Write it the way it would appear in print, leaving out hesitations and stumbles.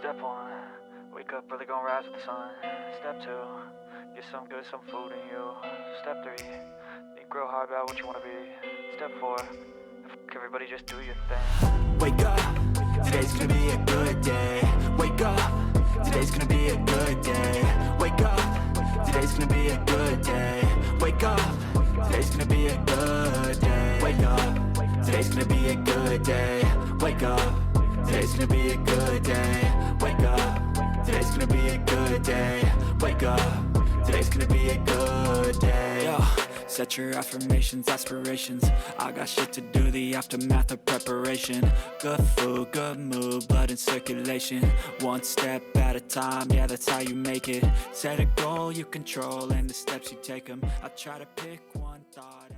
Step one, wake up early, gonna rise with the sun. Step two, get some good, some food in you. Step three, think real hard about what you wanna be. Step four, everybody just do your thing. Wake up, today's gonna be a good day. Wake up, today's gonna be a good day. Wake up, today's gonna be a good day. Wake up, today's gonna be a good day. Wake up, today's gonna be a good day. Wake up, today's gonna be a good day. Wake up, today's gonna be a good day. Wake up, today's gonna be a good day. Yo, set your affirmations, aspirations. I got shit to do, the aftermath of preparation. Good food, good mood, blood in circulation. One step at a time, yeah, that's how you make it. Set a goal you control and the steps you take them. I try to pick one thought.